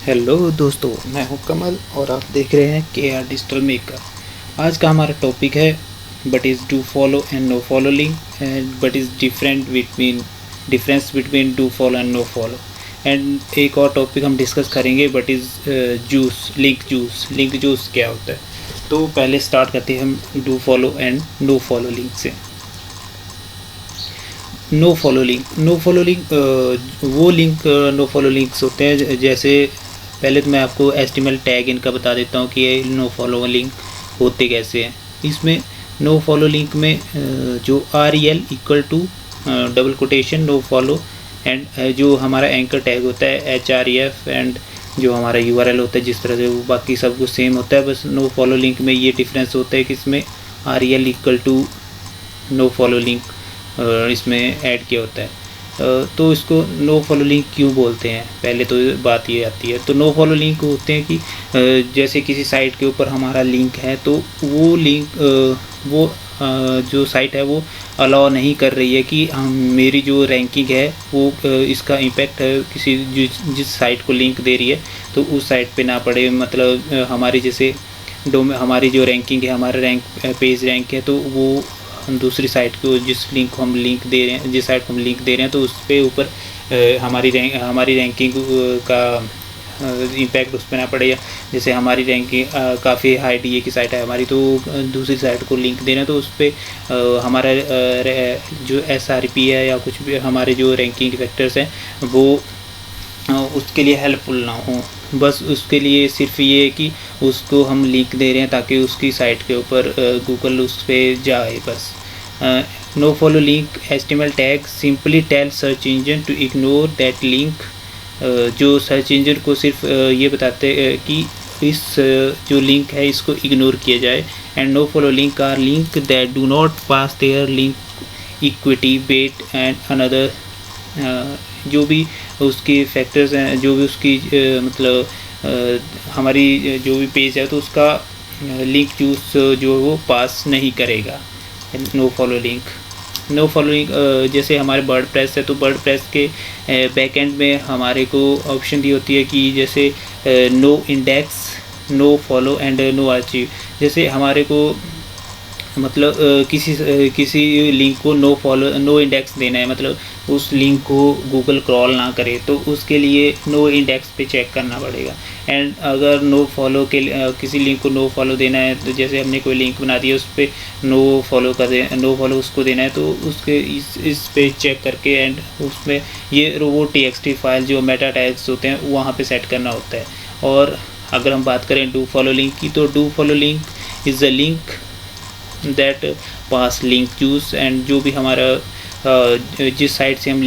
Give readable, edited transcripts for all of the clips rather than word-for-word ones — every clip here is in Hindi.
हेलो दोस्तों, मैं हूं कमल और आप देख रहे हैं के आर डिजिटल मेकर। आज का हमारा टॉपिक है what is do follow and no follow link and what is difference between do follow and no follow. And एक और टॉपिक हम डिस्कस करेंगे बट इज़ लिंक जूस क्या होता है। तो पहले स्टार्ट करते हैं हम do follow and no follow link से। No follow link no follow links होते हैं। जैसे पहले तो मैं आपको HTML टैग इनका बता देता हूँ कि ये नो फॉलो लिंक होते कैसे हैं। इसमें नो फॉलो लिंक में जो REL equal to double quotation no follow and जो हमारा एंकर टैग होता है HREF एंड जो हमारा URL होता है जिस तरह से वो बाकी सब कुछ सेम होता है। बस नो फॉलो लिंक में ये डिफरेंस होता है कि इसमें REL equal to no follow link इसमें ऐड किया होता है। तो इसको नो फॉलो लिंक क्यों बोलते हैं, पहले तो बात ये आती है। तो नो फॉलो लिंक होते हैं कि जैसे किसी साइट के ऊपर हमारा लिंक है तो वो लिंक जो साइट है वो अलाउ नहीं कर रही है कि मेरी जो रैंकिंग है वो इसका इम्पैक्ट है किसी जिस साइट को लिंक दे रही है तो उस साइट पे ना पड़े। मतलब हमारी जैसे हमारी जो रैंकिंग है, हमारा पेज रैंक है, तो वो दूसरी साइट को जिस साइट को हम लिंक दे रहे हैं तो उस पे ऊपर हमारी रैंकिंग का इम्पैक्ट उस पर ना पड़े। जैसे हमारी रैंकिंग काफ़ी हाई DA की साइट है हमारी, तो दूसरी साइट को लिंक दे रहे हैं तो उस पर हमारा जो SRP है या कुछ भी हमारे जो रैंकिंग फैक्टर्स हैं वो उसके लिए हेल्पफुल ना हो। बस उसके लिए सिर्फ ये है कि उसको हम लिंक दे रहे हैं ताकि उसकी साइट के ऊपर गूगल उस पर जाए बस। No follow link HTML tag simply tell search engine to ignore that link. जो सर्च इंजन को सिर्फ ये बताते कि इस जो लिंक है इसको इग्नोर किया जाए। And no follow link are link that do not pass their link equity weight and another जो भी उसकी फैक्टर्स हैं, जो भी उसकी हमारी जो भी पेज है तो उसका लिंक जूस जो वो पास नहीं करेगा। नो फॉलो लिंक जैसे हमारे वर्डप्रेस है तो वर्डप्रेस के बैकएंड में हमारे को ऑप्शन दी होती है कि जैसे no index, no follow and no archive. जैसे हमारे को मतलब किसी लिंक को नो इंडेक्स देना है, मतलब उस लिंक को गूगल क्रॉल ना करे, तो उसके लिए नो इंडेक्स पे चेक करना पड़ेगा। एंड अगर नो फॉलो के किसी लिंक को नो फॉलो देना है तो जैसे हमने कोई लिंक बना दिया उस पर नो फॉलो उसको देना है तो उसके इस पे चेक करके एंड उसमें ये वो TXT फाइल जो मेटा टैग्स होते हैं वहाँ पे सेट करना होता है। और अगर हम बात करें डू फॉलो लिंक की, तो do follow link is the link that pass link juice. And जो भी हमारा जिस साइट से हम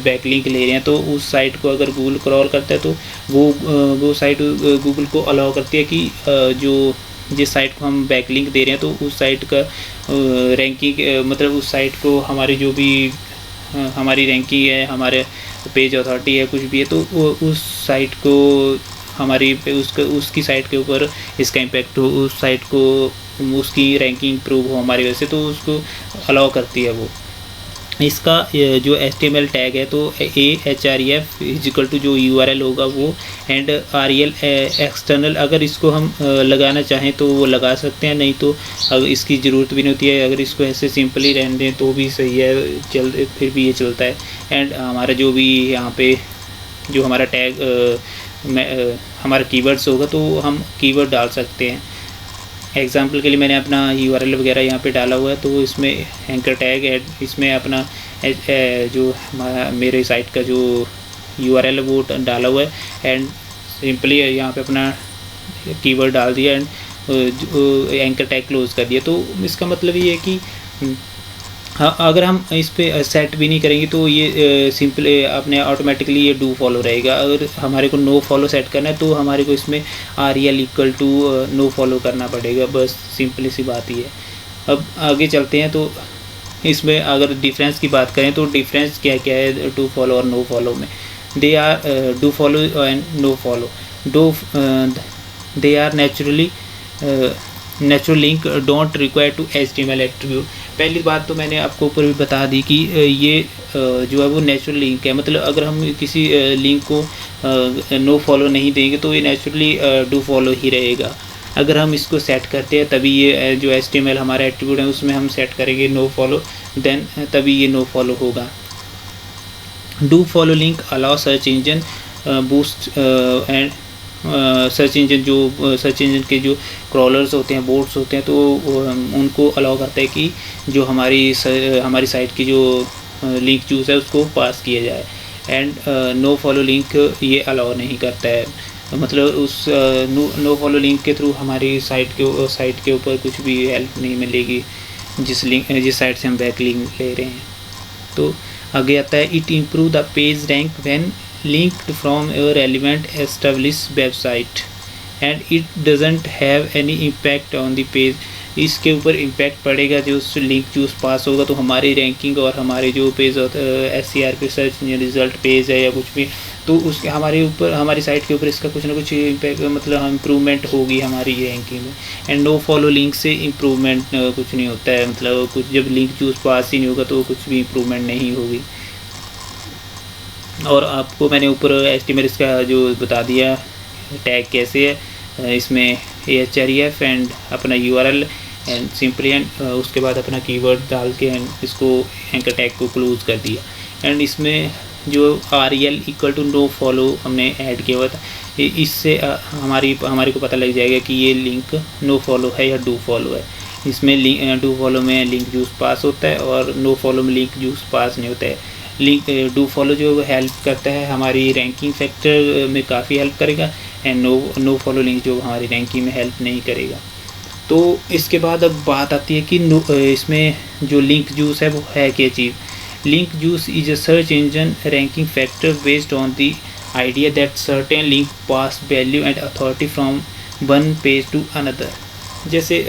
बैक लिंक ले रहे हैं तो उस साइट को अगर गूगल क्रॉल करता है तो वो साइट गूगल को अलाउ करती है कि जिस साइट को हम बैक लिंक दे रहे हैं तो उस साइट का रैंकिंग मतलब उस साइट को हमारी जो भी हमारी रैंकिंग है, हमारे पेज अथॉरिटी है, कुछ भी है, तो उस साइट को उसकी साइट के ऊपर इसका इम्पैक्ट हो, उस साइट को उसकी रैंकिंग इम्प्रूव हो हमारी वजह से, तो उसको अलाउ करती है वो। इसका जो HTML टैग है तो HREF इजिकल टू जो URL होगा वो एंड REL एक्सटर्नल। अगर इसको हम लगाना चाहें तो वो लगा सकते हैं, नहीं तो अगर इसकी ज़रूरत भी नहीं होती है। अगर इसको ऐसे सिंपली रहने दें तो भी सही है, फिर भी ये चलता है। एंड हमारा जो भी यहाँ पे जो हमारा टैग हमारा कीवर्ड्स होगा तो हम कीवर्ड डाल सकते हैं। एग्जाम्पल के लिए मैंने अपना URL वगैरह यहाँ पे डाला हुआ है, तो इसमें एंकर टैग है, इसमें अपना जो मेरे साइट का जो URL है वो डाला हुआ है एंड सिंपली यहाँ पे अपना कीवर्ड डाल दिया एंड एंकर टैग क्लोज कर दिया। तो इसका मतलब ये है कि हाँ, अगर हम इस पर सेट भी नहीं करेंगे तो ये सिंपल अपने ऑटोमेटिकली ये डू फॉलो रहेगा। अगर हमारे को नो फॉलो सेट करना है तो हमारे को इसमें REL equal to no follow करना पड़ेगा, बस सिंपली सी बात ही है। अब आगे चलते हैं तो इसमें अगर डिफरेंस की बात करें तो डिफरेंस क्या क्या है डू फॉलो और नो फॉलो में। They are do follow and no follow they are natural link don't require to HTML attribute. पहली बात तो मैंने आपको ऊपर भी बता दी कि ये जो है वो नेचुरल लिंक है, मतलब अगर हम किसी लिंक को नो फॉलो नहीं देंगे तो ये नेचुरली डू फॉलो ही रहेगा। अगर हम इसको सेट करते हैं तभी ये जो HTML हमारा एट्रीब्यूट है उसमें हम सेट करेंगे नो फॉलो, देन तभी ये नो फॉलो होगा। Do follow link allow search engine boost and search engine जो सर्च इंजन के जो क्रॉलर्स होते हैं, बोट्स होते हैं, तो उनको अलाउ करता है कि जो हमारी साइट की जो लिंक चूज़ है उसको पास किया जाए। एंड नो फॉलो लिंक ये अलाउ नहीं करता है, मतलब उस नो फॉलो लिंक के थ्रू हमारी साइट के ऊपर कुछ भी हेल्प नहीं मिलेगी जिस साइट से हम बैक लिंक ले रहे हैं। तो आगे आता है it improve the page rank when linked from a relevant established website and it doesn't have any impact on the page। इसके ऊपर इम्पैक्ट पड़ेगा जो उस लिंक चूज़ पास होगा तो हमारी रैंकिंग और हमारे जो पेज होता है SERP सर्च रिजल्ट पेज है या कुछ भी, तो उसके हमारी साइट के ऊपर इसका कुछ ना कुछ इम्पैक्ट, मतलब इम्प्रूवमेंट होगी हमारी रैंकिंग में। एंड नो फॉलो लिंक से इम्प्रूवमेंट कुछ नहीं होता है, मतलब कुछ जब लिंक चूज़ पास ही नहीं होगा तो कुछ भी इम्प्रूवमेंट नहीं होगी। और आपको मैंने ऊपर HTML इसका जो बता दिया टैग कैसे है, इसमें href एंड अपना URL एंड सिंपली एंड उसके बाद अपना कीवर्ड डाल के एंड इसको एंकर टैग को क्लोज कर दिया। एंड इसमें जो rel equal to no follow हमने ऐड किया हुआ था, इससे हमारे को पता लग जाएगा कि ये लिंक नो फॉलो है या डू फॉलो है। इसमें डू फॉलो में लिंक जूस पास होता है और नो फॉलो में लिंक जूस पास नहीं होता है। लिंक डू फॉलो जो हेल्प करता है हमारी रैंकिंग फैक्टर में काफ़ी हेल्प करेगा, एंड नो फॉलो लिंक जो हमारी रैंकिंग में हेल्प नहीं करेगा। तो इसके बाद अब बात आती है कि इसमें जो लिंक जूस है वो है क्या चीज़। Link juice is a search engine ranking factor based on the idea that certain link pass value and authority from one page to another. जैसे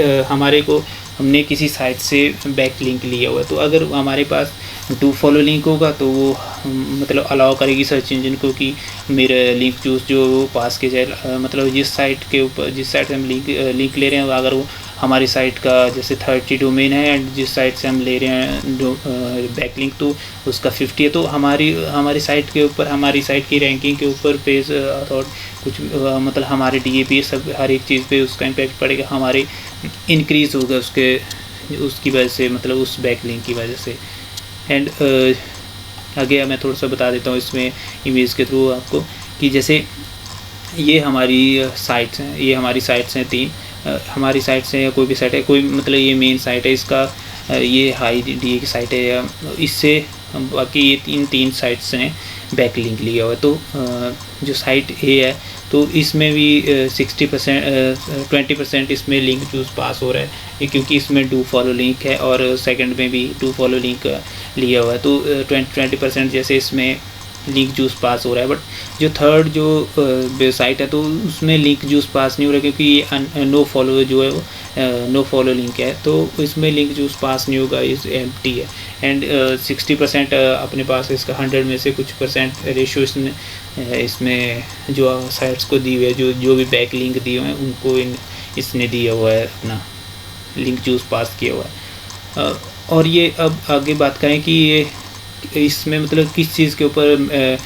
हमने किसी साइट से बैक लिंक लिया हुआ है, तो अगर हमारे पास डू फॉलो लिंक होगा तो वो मतलब अलाउ करेगी सर्च इंजन को कि मेरा लिंक चूज़ जो वो पास किया जाए, मतलब जिस साइट से हम लिंक ले रहे हैं अगर वो हमारी साइट का जैसे 30 डोमेन है एंड जिस साइट से हम ले रहे हैं बैक लिंक तो उसका 50 है, तो हमारी साइट के ऊपर हमारी साइट की रैंकिंग के ऊपर पेज कुछ मतलब हमारे DAP सब हर एक चीज़ पे उसका इम्पैक्ट पड़ेगा, हमारे इंक्रीज़ होगा उसकी वजह से, मतलब उस बैक लिंक की वजह से। एंड आगे मैं थोड़ा सा बता देता हूँ इसमें इमेज के थ्रू आपको कि जैसे ये हमारी साइट्स हैं, ये हमारी साइट्स हैं 3 हमारी साइट्स हैं या कोई भी साइट है, कोई मतलब ये मेन साइट है, इसका ये हाई DA की साइट है या इससे बाकी ये तीन साइट्स हैं बैक लिंक लिया हुआ है। तो जो साइट A है तो इसमें भी 20% इसमें लिंक चूज़ पास हो रहा है क्योंकि इसमें डू फॉलो लिंक है और सेकंड में भी डू फॉलो लिंक लिया हुआ है, तो 20% जैसे इसमें लिंक जूस पास हो रहा है। बट जो थर्ड जो साइट है तो उसमें लिंक जूस पास नहीं हो रहा क्योंकि ये नो फॉलो जो है वो नो फॉलो लिंक है, तो इसमें लिंक जूस पास नहीं होगा, इस एम्प्टी है। एंड 60% अपने पास इसका 100 में से कुछ % रेशो इसमें जो साइट्स को दी हुई है, जो भी बैक लिंक दिए हुए हैं उनको इसने दिया हुआ है, अपना लिंक जूस पास किया हुआ है। और ये अब आगे बात करें कि ये इसमें मतलब किस चीज़ के ऊपर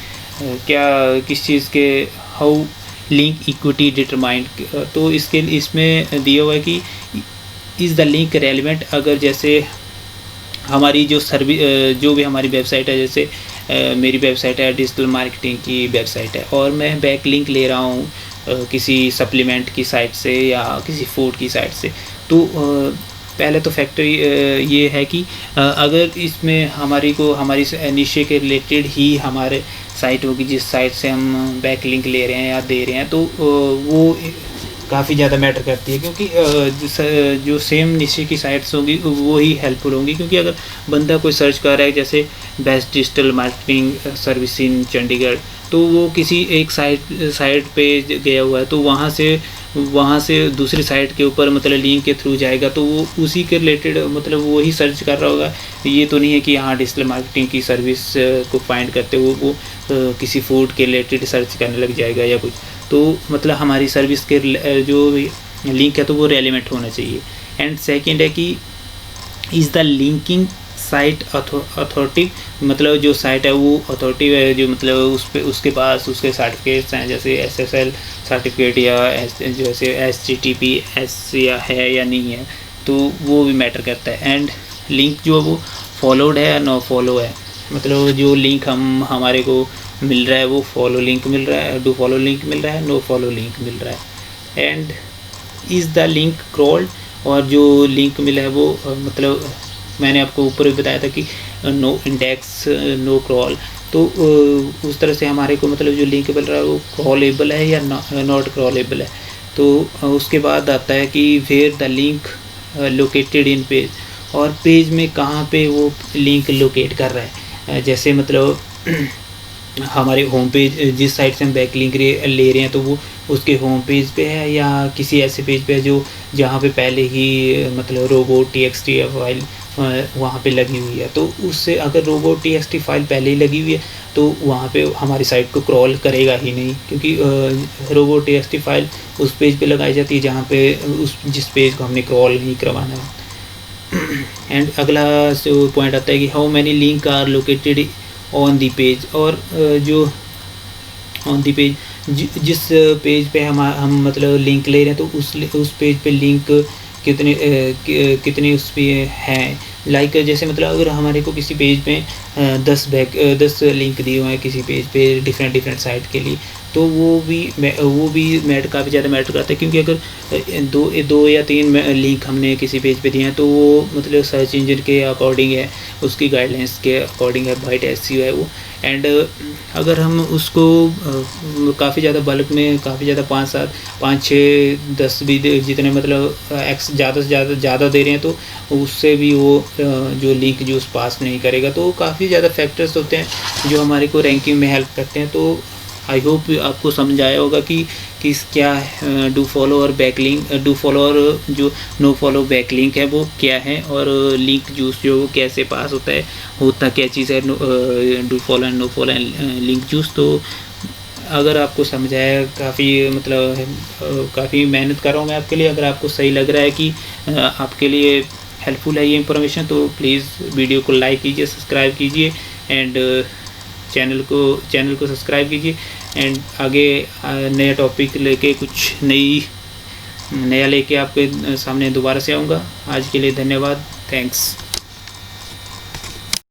किस चीज़ के हाउ लिंक इक्विटी डिटरमाइंड, तो इसमें दिया हुआ है कि इज़ द लिंक रेलिवेंट। अगर जैसे हमारी जो भी हमारी वेबसाइट है, जैसे मेरी वेबसाइट है डिजिटल मार्केटिंग की वेबसाइट है और मैं बैक लिंक ले रहा हूँ किसी सप्लीमेंट की साइट से या किसी फूड की साइट से, तो पहले तो फैक्टर ये है कि अगर इसमें हमारी निशे के रिलेटेड ही हमारे साइट होगी, जिस साइट से हम बैक लिंक ले रहे हैं या दे रहे हैं, तो वो काफ़ी ज़्यादा मैटर करती है क्योंकि जो सेम निशे की साइट्स होंगी वो ही हेल्पफुल होंगी। क्योंकि अगर बंदा कोई सर्च कर रहा है जैसे best digital marketing service in Chandigarh, तो वो किसी एक साइट पे गया हुआ है, तो वहाँ से दूसरी साइट के ऊपर मतलब लिंक के थ्रू जाएगा, तो वो उसी के रिलेटेड मतलब वो ही सर्च कर रहा होगा। ये तो नहीं है कि यहाँ डिजिटल मार्केटिंग की सर्विस को फाइंड करते वो किसी फूड के रिलेटेड सर्च करने लग जाएगा या कुछ, तो मतलब हमारी सर्विस के जो लिंक है तो वो रेलिवेंट होना चाहिए। एंड सेकंड है कि is the linking site authority, मतलब जो साइट है वो अथॉरिटी है, जो मतलब उस पे उसके पास उसके सर्टिफिकेट्स हैं, जैसे SSL सर्टिफिकेट या जैसे HTTPS या है या नहीं है, तो वो भी मैटर करता है। एंड लिंक जो है वो फॉलोड है या नो फॉलो है, मतलब जो लिंक हमारे को मिल रहा है वो फॉलो लिंक मिल रहा है, डू फॉलो लिंक मिल रहा है, नो फॉलो लिंक मिल रहा है। And is the link crawled, और जो लिंक मिला है वो मतलब मैंने आपको ऊपर भी बताया था कि नो इंडेक्स नो क्रॉल, तो उस तरह से हमारे को मतलब जो लिंक मिल रहा है वो क्रॉलेबल है या नॉट क्रॉलेबल है। तो उसके बाद आता है कि where the link located in page, और पेज में कहाँ पे वो लिंक लोकेट कर रहा है। जैसे मतलब हमारे होम पेज, जिस साइट से हम बैक लिंक ले रहे हैं, तो वो उसके होम पेज पे है या किसी ऐसे पेज पे है जो जहाँ पे पहले ही मतलब robo.txt या फाइल वहाँ पे लगी हुई है। तो उससे अगर robo.txt फाइल पहले ही लगी हुई है तो वहाँ पे हमारी साइट को क्रॉल करेगा ही नहीं, क्योंकि robo.txt फाइल उस पेज पे लगाई जाती है जहाँ पे जिस पेज को हमने क्रॉल नहीं करवाना है। एंड अगला जो पॉइंट आता है कि how many link are located on the page, और जो ऑन दी पेज जिस पेज पे हम मतलब लिंक ले रहे हैं, तो उस पेज पे लिंक कितने उस पर हैं। लाइक जैसे मतलब अगर हमारे को किसी पेज पे 10 लिंक दिए हुए हैं किसी पेज पे डिफरेंट साइट के लिए, तो वो भी काफ़ी ज़्यादा मैटर करता है, क्योंकि अगर दो या 3 लिंक हमने किसी पेज पे दिए हैं तो वो मतलब सर्च इंजन के अकॉर्डिंग है, उसकी गाइडलाइंस के अकॉर्डिंग है, बाइट SEO है वो। एंड अगर हम उसको काफ़ी ज़्यादा बल्क में काफ़ी ज़्यादा 5 6 10 भी जितने मतलब एक्स ज़्यादा से ज़्यादा दे रहे हैं, तो उससे भी वो जो लिंक जो पास नहीं करेगा। तो काफ़ी ज़्यादा फैक्टर्स होते हैं जो हमारे को रैंकिंग में हेल्प करते हैं। तो आई होप आपको समझ आया होगा कि क्या डू फॉलो और बैकलिंक, डू फॉलो और जो नो फॉलो बैकलिंक है वो क्या है, और लिंक जूस जो कैसे पास होता क्या चीज़ है do follow and no follow and link juice. तो अगर आपको समझ आया, काफ़ी मतलब काफ़ी मेहनत कर रहा हूँ मैं आपके लिए, अगर आपको सही लग रहा है कि आपके लिए हेल्पफुल है ये इन्फॉर्मेशन, तो प्लीज़ वीडियो को लाइक कीजिए, सब्सक्राइब कीजिए, एंड चैनल को सब्सक्राइब कीजिए। एंड आगे नया टॉपिक लेके कुछ नया लेके आपके सामने दोबारा से आऊँगा। आज के लिए धन्यवाद, थैंक्स।